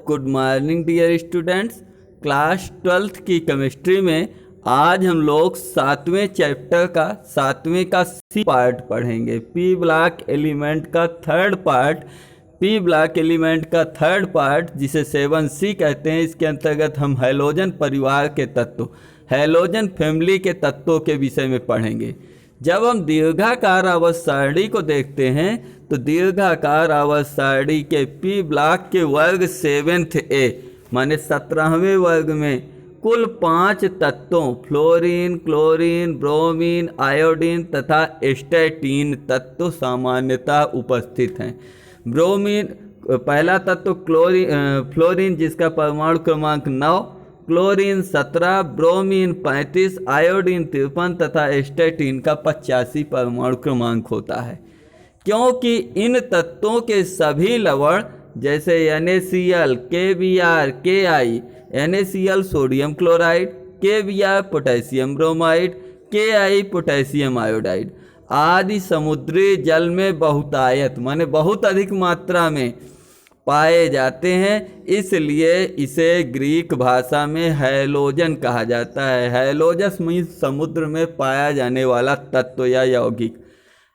Good morning dear students. Class 12th की chemistry में आज हम लोग 7वें चैप्टर का 7वें का सी पार्ट पढ़ेंगे। पी ब्लॉक एलिमेंट का third part, P block element का थर्ड पार्ट जिसे 7C कहते हैं। इसके अंतर्गत हम हैलोजन परिवार के तत्व, हैलोजन फैमिली के तत्वों के विषय में पढ़ेंगे। जब हम दीर्घाकार आवर्त सारणी को देखते हैं तो दीर्घाकार आवर्त सारणी के पी ब्लॉक के वर्ग 7th ए माने 17वें वर्ग में कुल 5 तत्वों फ्लोरीन, क्लोरीन, ब्रोमीन, आयोडीन तथा स्टैटीन तत्व सामान्यतः उपस्थित हैं। ब्रोमीन पहला तत्व फ्लोरीन जिसका परमाणु क्रमांक 9, क्लोरीन 17, ब्रोमीन 35, आयोडीन 53 तथा स्टैटीन का 85 परमाणु क्रमांक होता है। क्योंकि इन तत्वों के सभी लवण जैसे NaCl, KBr, Ki, NaCl sodium chloride, KBr potassium bromide, Ki potassium iodide आदि समुद्री जल में बहुतायत माने बहुत अधिक मात्रा में पाए जाते हैं, इसलिए इसे ग्रीक भाषा में हैलोजन कहा जाता है। हैलोजस मीन्स समुद्र में पाया जाने वाला तत्व या यौगिक।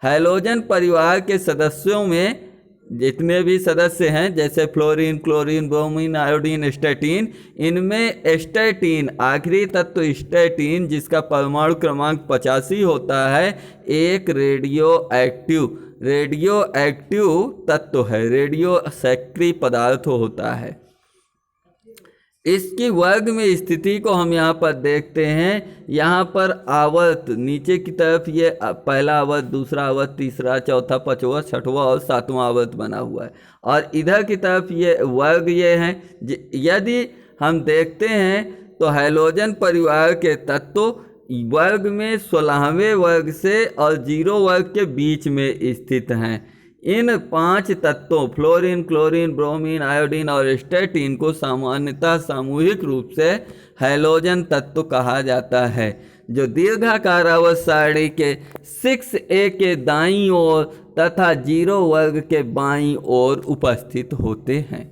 हैलोजन परिवार के सदस्यों में जितने भी सदस्य हैं जैसे फ्लोरीन, क्लोरीन, ब्रोमीन, आयोडीन, स्टैटीन, इनमें स्टैटीन आखिरी तत्व स्टैटीन जिसका परमाणु क्रमांक 85 होता है, एक रेडियो एक्टिव तत्व है, रेडियो सक्रिय पदार्थ होता है। इसकी वर्ग में स्थिति को हम यहाँ पर देखते हैं। यहाँ पर आवर्त नीचे की तरफ ये पहला आवर्त, दूसरा आवर्त, तीसरा, चौथा, पांचवा, छठवां और सातवां आवर्त बना हुआ है और इधर की तरफ ये वर्ग ये हैं। यदि हम देखते हैं तो हैलोजन परिवार के तत्व वर्ग में 16वें वर्ग से और 0 वर्ग के बीच में स्थित हैं। इन 5 तत्वों फ्लोरीन, क्लोरीन, ब्रोमीन, आयोडीन और स्टैटीन को सामान्यतः सामूहिक रूप से हैलोजन तत्व कहा जाता है, जो दीर्घाकार आवर्त सारणी के 6A के दाईं ओर तथा 0 वर्ग के बाईं ओर उपस्थित होते हैं।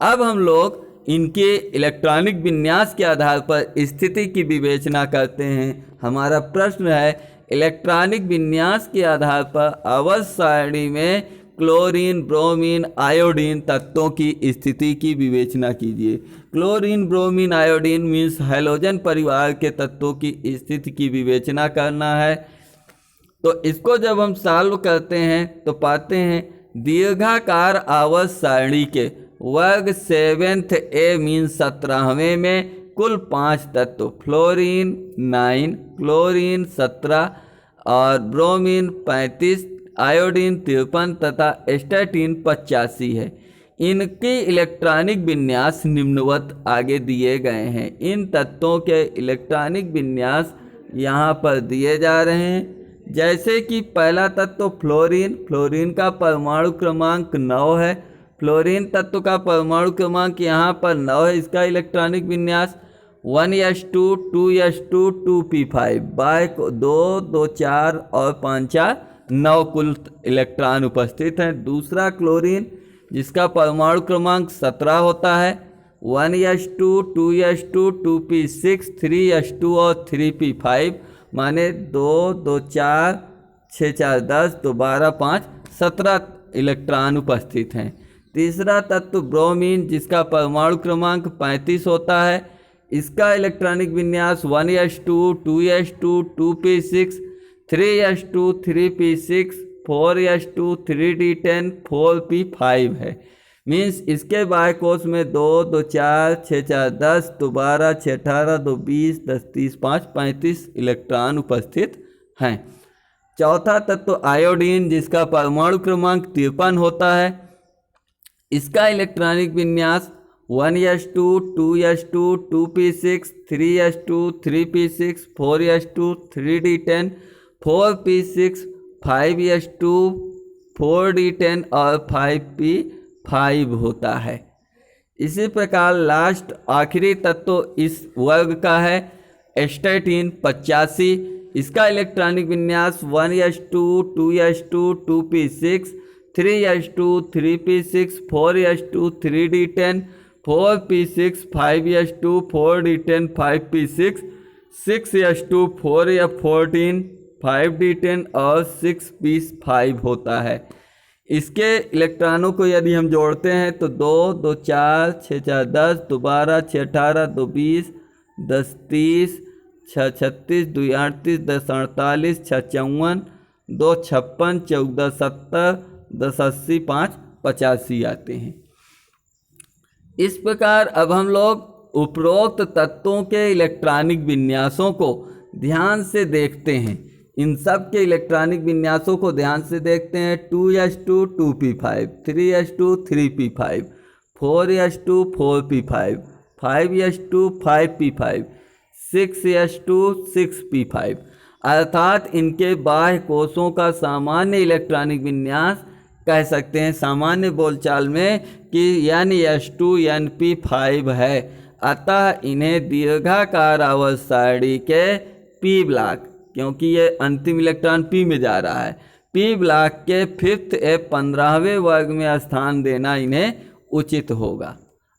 अब हम लोग इनके इलेक्ट्रॉनिक विन्यास के आधार पर स्थिति की विवेचना करते हैं। हमारा प्रश्न है, इलेक्ट्रॉनिक विन्यास के आधार पर आवर्त सारणी में क्लोरीन, ब्रोमीन, आयोडीन तत्वों की स्थिति की विवेचना कीजिए। Chlorine, bromine, iodine means halogen परिवार के तत्वों की स्थिति की विवेचना करना है। तो इसको जब हम सॉल्व करते हैं तो पाते हैं दीर्घाकार आवर्त सारणी के वर्ग 7th ए मीन्स 17वें में कुल 5 तत्व फ्लोरीन 9, क्लोरीन 17 और ब्रोमीन 35, आयोडीन 53 तथा स्टैटीन 85 है। इनकी इलेक्ट्रॉनिक विन्यास निम्नवत आगे दिए गए हैं। इन तत्वों के इलेक्ट्रॉनिक विन्यास यहाँ पर दिए जा रहे हैं। जैसे कि पहला तत्व फ्लोरीन, फ्लोरीन का परमाणु क्रमांक 9 है। फ्लोरीन तत्व का परमाणु क्रमांक यहाँ पर 9 है। इसका इलेक्ट्रॉनिक विन्यास 1s2 2s2 2p5 बाय 2 2 4 और 5 4 9 कुल इलेक्ट्रॉन उपस्थित हैं। दूसरा क्लोरीन जिसका परमाणु क्रमांक 17 होता है, 1s2 2s2 2p6 3s2 और 3p5 माने 2 2 4 6 4 10 2 12 5 17 इलेक्ट्रॉन उपस्थित हैं। तीसरा तत्व ब्रोमीन जिसका परमाणु क्रमांक 35 होता है। इसका इलेक्ट्रॉनिक विन्यास 1s2 2s2 2p6 3s2 3p6 4s2 3d10 4p5 है। मीन्स इसके बाय कोष में 2 2 4 6 4 10 2 12 6 18 2 20 10 30 5 35 इलेक्ट्रॉन उपस्थित हैं। चौथा तत्व आयोडीन जिसका परमाणु क्रमांक 53 होता है। इसका इलेक्ट्रॉनिक विन्यास 1s2 2s2 2p6 3s2 3p6 4s2 3d10 4p6 5s2 4d10 और 5p5 होता है। इसी प्रकार लास्ट आखिरी तत्व इस वर्ग का है स्टैटीन 85। इसका इलेक्ट्रॉनिक विन्यास 1s2 2s2 2p6 3s2 3p6 4s2 3d10 4p6 5s2 4d10 5p6 6s2 4f14 5d10 और 6p5 होता है। इसके इलेक्ट्रॉनों को यदि हम जोड़ते हैं तो 2 2 4 6 4 10 2 12 6 18 2 20 10 30 6 36 2 38 10 48 6 54 2 56 14 70 10 80 5 85 आते हैं। इस प्रकार अब हम लोग उपरोक्त तत्वों के इलेक्ट्रॉनिक विन्यासों को ध्यान से देखते हैं। इन सब के इलेक्ट्रॉनिक विन्यासों को ध्यान से देखते हैं। 2s2 2p5 3s2 3p5 4s2 4p5 5s2 5p5 6s2 6p5 अर्थात इनके बाह्य कोषों का सामान्य इलेक्ट्रॉनिक विन्यास कह सकते हैं सामान्य बोलचाल में कि N(s)2 Np5 है। अतः इन्हें दीर्घाकार आवर्त सारणी के p ब्लॉक, क्योंकि ये अंतिम इलेक्ट्रॉन p में जा रहा है, p ब्लॉक के 5th F15वें वर्ग में स्थान देना इन्हें उचित होगा।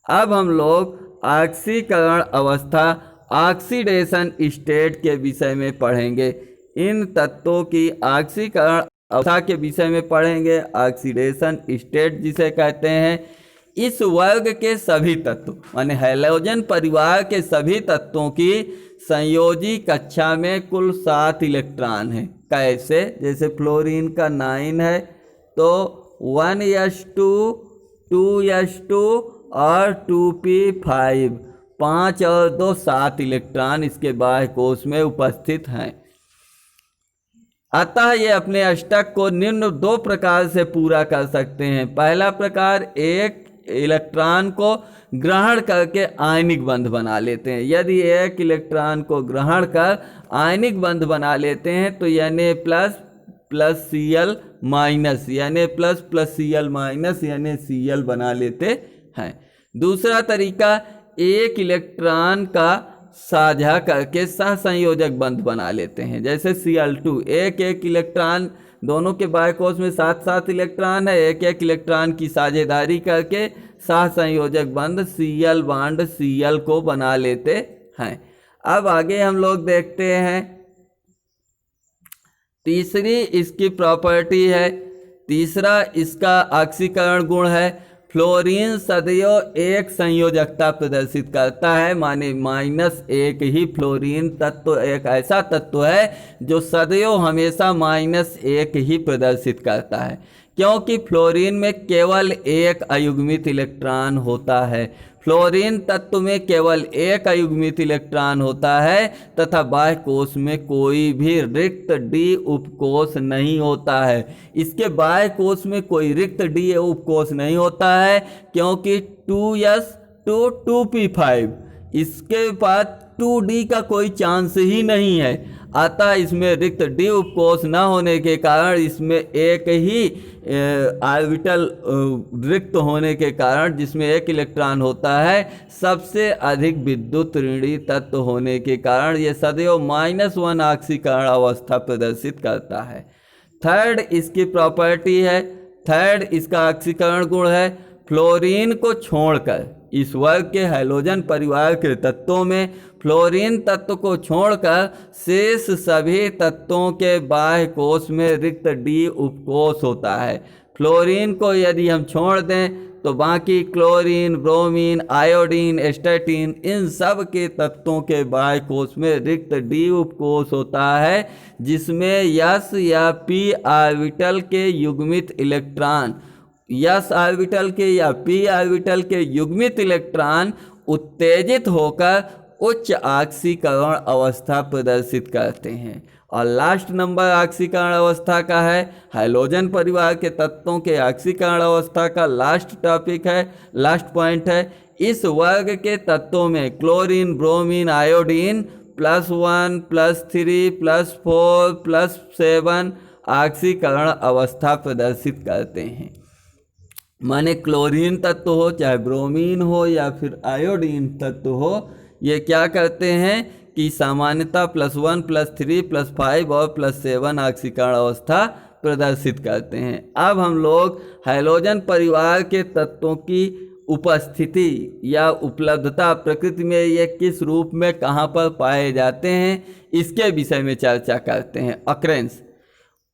अब हम लोग ऑक्सीकरण अवस्था ऑक्सीडेशन स्टेट के विषय में पढ़ेंगे। इन तत्वों की ऑक्सीकरण अवस्था के विषय में पढ़ेंगे। ऑक्सीडेशन स्टेट जिसे कहते हैं, इस वर्ग के सभी तत्व माने हैलोजन परिवार के सभी तत्वों की संयोजी कक्षा में कुल 7 इलेक्ट्रॉन हैं। कैसे? जैसे फ्लोरीन का 9 है तो 1s2 2s2 और 2p5 5 और 2 7 इलेक्ट्रॉन इसके बाह्य कोश में उपस्थित हैं। अतः ये अपने अष्टक को निम्न 2 प्रकार से पूरा कर सकते हैं। पहला प्रकार, एक इलेक्ट्रॉन को ग्रहण करके आयनिक बंध बना लेते हैं। यदि एक इलेक्ट्रॉन को ग्रहण कर आयनिक बंध बना लेते हैं तो Na plus Cl minus Na plus Cl minus Cl बना लेते हैं। दूसरा तरीका, एक इलेक्ट्रॉन का साझा करके सहसंयोजक बंध बना लेते हैं। जैसे Cl2, एक इलेक्ट्रॉन, दोनों के बाह्य कोश में 7 इलेक्ट्रॉन है, एक इलेक्ट्रॉन की साझेदारी करके सहसंयोजक बंध Cl बॉन्ड Cl को बना लेते हैं। अब आगे हम लोग देखते हैं तीसरी इसकी प्रॉपर्टी है, तीसरा इसका ऑक्सीकरण गुण है। फ्लोरीन सदैव एक संयोजकता प्रदर्शित करता है, माने -1 ही फ्लोरीन तत्व एक ऐसा तत्व है जो सदैव हमेशा -1 ही प्रदर्शित करता है, क्योंकि फ्लोरीन में केवल एक अयुग्मित इलेक्ट्रॉन होता है। फ्लोरीन तत्व में केवल एक अयुग्मित इलेक्ट्रॉन होता है तथा बाह्य कोश में कोई भी रिक्त डी उपकोष नहीं होता है। इसके बाह्य कोश में कोई रिक्त डी उपकोष नहीं होता है क्योंकि 2s2 2p5 इसके बाद 2d का कोई चांस ही नहीं है। अतः इसमें रिक्त डी उपकोष न होने के कारण, इसमें एक ही ऑर्बिटल रिक्त होने के कारण, जिसमें एक इलेक्ट्रॉन होता है, सबसे अधिक विद्युत ऋणी तत्व होने के कारण यह सदैव -1 ऑक्सीकरण अवस्था प्रदर्शित करता है। थर्ड इसकी प्रॉपर्टी है, थर्ड इसका ऑक्सीकरण गुण है। फ्लोरीन को छोड़कर इस वर्ग के हैलोजन परिवार के तत्वों में फ्लोरीन तत्व को छोड़कर शेष सभी तत्वों के बाह्य कोश में रिक्त डी उपकोष होता है। फ्लोरीन को यदि हम छोड़ दें तो बाकी क्लोरीन, ब्रोमीन, आयोडीन, एस्टेटिन, इन सब के तत्वों के बाह्य कोश में रिक्त डी उपकोष होता है, जिसमें यस या पी ऑर्बिटल के युग्मित इलेक्ट्रॉन, यस ऑर्बिटल के या पी ऑर्बिटल के युग्मित इलेक्ट्रॉन उत्तेजित होकर उच्च ऑक्सीकरण अवस्था प्रदर्शित करते हैं। और लास्ट नंबर ऑक्सीकरण अवस्था का है, हैलोजन परिवार के तत्वों के ऑक्सीकरण अवस्था का लास्ट टॉपिक है, लास्ट पॉइंट है। इस वर्ग के तत्वों में क्लोरीन, ब्रोमीन, आयोडीन +1 +3 +4 +7 ऑक्सीकरण अवस्था प्रदर्शित करते हैं। माने क्लोरीन तत्व हो, चाहे ब्रोमीन हो या फिर आयोडीन तत्व हो, ये क्या करते हैं कि सामान्यतः +1 +3 +5 और +7 ऑक्सीकरण अवस्था प्रदर्शित करते हैं। अब हम लोग हैलोजन परिवार के तत्वों की उपस्थिति या उपलब्धता, प्रकृति में ये किस रूप में कहाँ पर पाए जाते हैं, इसके विषय में चर्चा करते हैं। अक्रेंस,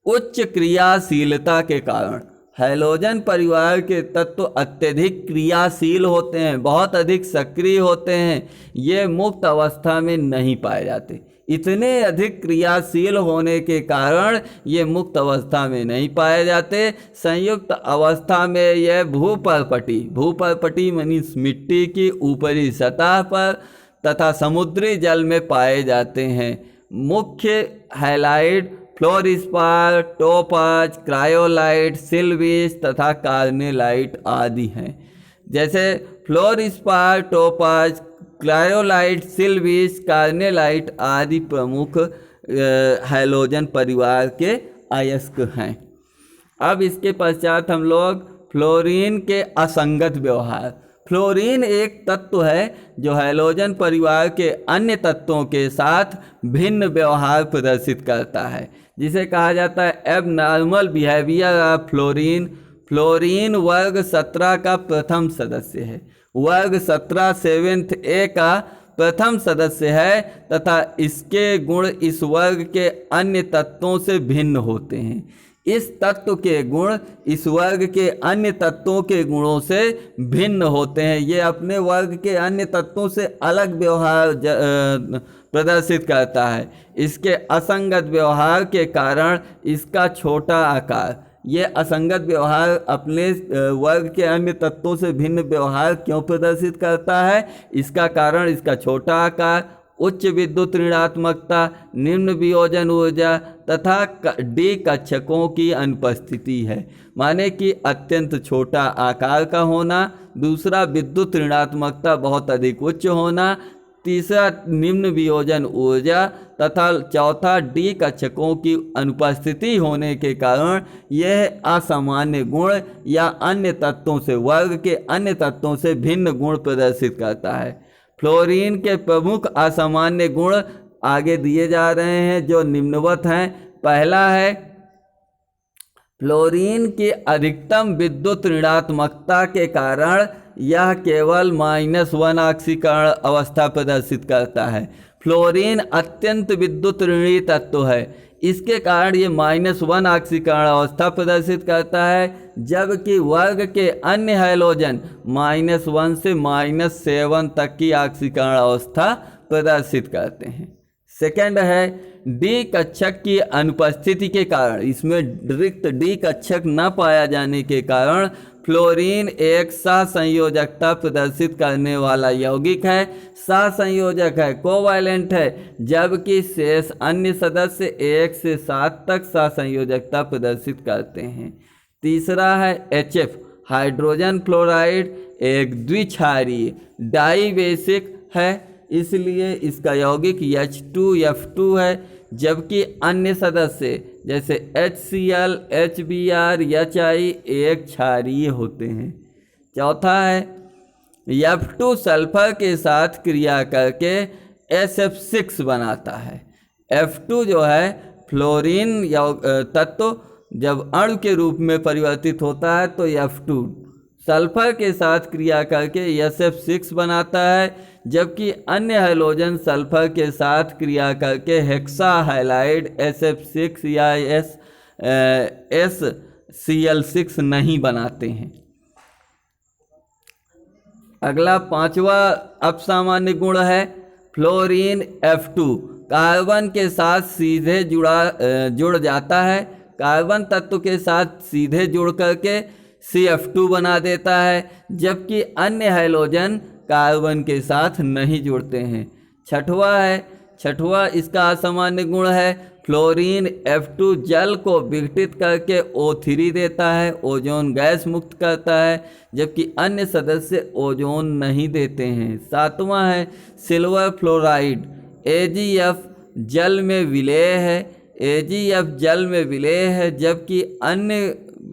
उच्च क्रियाशीलता के कारण हैलोजन परिवार के तत्व अत्यधिक क्रियाशील होते हैं, बहुत अधिक सक्रिय होते हैं। ये मुक्त अवस्था में नहीं पाए जाते। इतने अधिक क्रियाशील होने के कारण ये मुक्त अवस्था में नहीं पाए जाते। संयुक्त अवस्था में यह भूपर्पटी मीन्स मिट्टी की ऊपरी सतह पर तथा समुद्री जल में पाए जाते हैं। मुख्य हैलाइड फ्लोरिस्पार, टोपाज, क्रायोलाइट, सिल्वीस तथा कार्नेलाइट आदि हैं। जैसे फ्लोरिस्पार, टोपाज, क्रायोलाइट, सिल्वीस, कार्नेलाइट आदि प्रमुख हैलोजन परिवार के अयस्क हैं। अब इसके पश्चात हम लोग फ्लोरीन के असंगत व्यवहार। फ्लोरीन एक तत्व है जो हैलोजन परिवार के अन्य तत्वों के साथ भिन्न व्यवहार प्रदर्शित करता है, जिसे कहा जाता है abnormal behaviour of fluorine. Fluorine वर्ग 17 का प्रथम सदस्य है। वर्ग 17 7th A का प्रथम सदस्य है तथा इसके गुण इस वर्ग के अन्य तत्वों से भिन्न होते हैं। इस तत्व के गुण इस वर्ग के अन्य तत्वों के गुणों से भिन्न होते हैं। ये अपने वर्ग के अन्य तत्वों से अलग व्यवहार प्रदर्शित करता है। इसके असंगत व्यवहार के कारण इसका छोटा आकार, ये असंगत व्यवहार अपने वर्ग के अन्य तत्वों से भिन्न व्यवहार क्यों प्रदर्शित करता है? इसका कारण इसका छोटा आकार, उच्च विद्युत ऋणात्मकता, निम्न वियोजन ऊर्जा तथा डी कक्षकों की अनुपस्थिति है। माने कि अत्यंत छोटा आकार का होना, दूसरा विद्युत ऋणात्मकता बहुत अधिक उच्च होना, तीसरा निम्न वियोजन ऊर्जा तथा चौथा डी कक्षकों की अनुपस्थिति होने के कारण यह असामान्य गुण या अन्य तत्वों से, वर्ग के अन्य तत्वों से भिन्न गुण प्रदर्शित करता है। फ्लोरीन के प्रमुख असामान्य गुण आगे दिए जा रहे हैं जो निम्नवत हैं। पहला है फ्लोरीन की अधिकतम विद्युत ऋणात्मकता के कारण यह केवल -1 ऑक्सीकरण अवस्था प्रदर्शित करता है। फ्लोरीन अत्यंत विद्युत ऋणी तत्व है, इसके कारण ये -1 ऑक्सीकरण अवस्था प्रदर्शित करता है, जबकि वर्ग के अन्य हैलोजन -1 से -7 तक की ऑक्सीकरण अवस्था प्रदर्शित करते हैं। सेकंड है डी कक्षक की अनुपस्थिति के कारण, इसमें रिक्त डी कक्षक न पाया जाने के कारण फ्लोरीन एक सहसंयोजकता प्रदर्शित करने वाला यौगिक है, सहसंयोजक है, कोवैलेंट है, जबकि शेष अन्य सदस्य 1 से 7 तक सहसंयोजकता प्रदर्शित करते हैं। तीसरा है HF हाइड्रोजन फ्लोराइड एक द्विक्षारीय डाइबेसिक है, इसलिए इसका यौगिक H2F2 है, जबकि अन्य सदस्य जैसे HCl, HBr, HI एक क्षारीय होते हैं। चौथा है F2 सल्फर के साथ क्रिया करके SF6 बनाता है। F2 जो है फ्लोरीन तत्व जब अणु के रूप में परिवर्तित होता है तो F2 सल्फर के साथ क्रिया करके SF6 बनाता है, जबकि अन्य हैलोजन सल्फर के साथ क्रिया करके हेक्सा हैलाइड SF6 या SCl6 नहीं बनाते हैं। अगला पांचवा अपसामान्य गुण है फ्लोरीन F2 कार्बन के साथ सीधे जुड़ जाता है, कार्बन तत्व के साथ सीधे जुड़ करके CF2 बना देता है, जबकि अन्य हैलोजन कार्बन के साथ नहीं जुड़ते हैं। छठवा इसका असामान्य गुण है फ्लोरीन F2 जल को विघटित करके O3 देता है, ओजोन गैस मुक्त करता है, जबकि अन्य सदस्य ओजोन नहीं देते हैं। सातवां है सिल्वर फ्लोराइड AgF जल में विलेय है, AgF जल में विलेय है, जबकि अन्य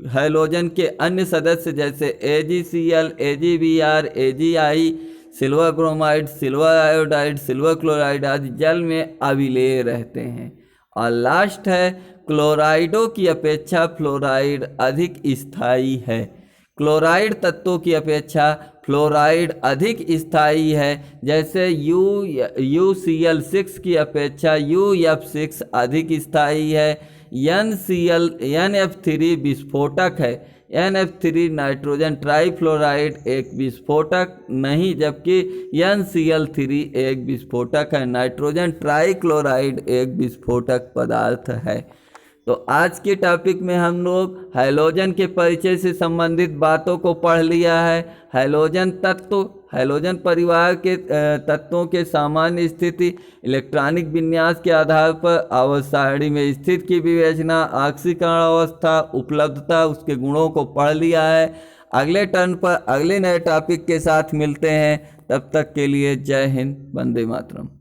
हैलोजन के अन्य सदस्य जैसे AgCl, AgBr, AgI, silver bromide, silver iodide, silver chloride आदि जल में अविलेय रहते हैं। और लास्ट है क्लोराइडों की अपेक्षा फ्लोराइड अधिक स्थायी है। क्लोराइड तत्वों की अपेक्षा फ्लोराइड अधिक स्थायी है, जैसे UCl6 की अपेक्षा UF6 अधिक स्थायी है। NF3 विस्फोटक है। NF3 नाइट्रोजन ट्राइफ्लोराइड एक विस्फोटक नहीं, जबकि NCl3 एक विस्फोटक है। नाइट्रोजन ट्राइक्लोराइड एक विस्फोटक पदार्थ है। तो आज के टॉपिक में हम लोग हैलोजन के परिचय से संबंधित बातों को पढ़ लिया है। हैलोजन तत्व, हैलोजन परिवार के तत्वों के सामान्य स्थिति, इलेक्ट्रॉनिक विन्यास के आधार पर आवर्त सारणी में स्थिति की विवेचना, ऑक्सीकरण अवस्था, उपलब्धता, उसके गुणों को पढ़ लिया है। अगले टर्न पर अगले नए टॉपिक के साथ मिलते हैं। तब तक के लिए जय हिंद, वंदे मातरम।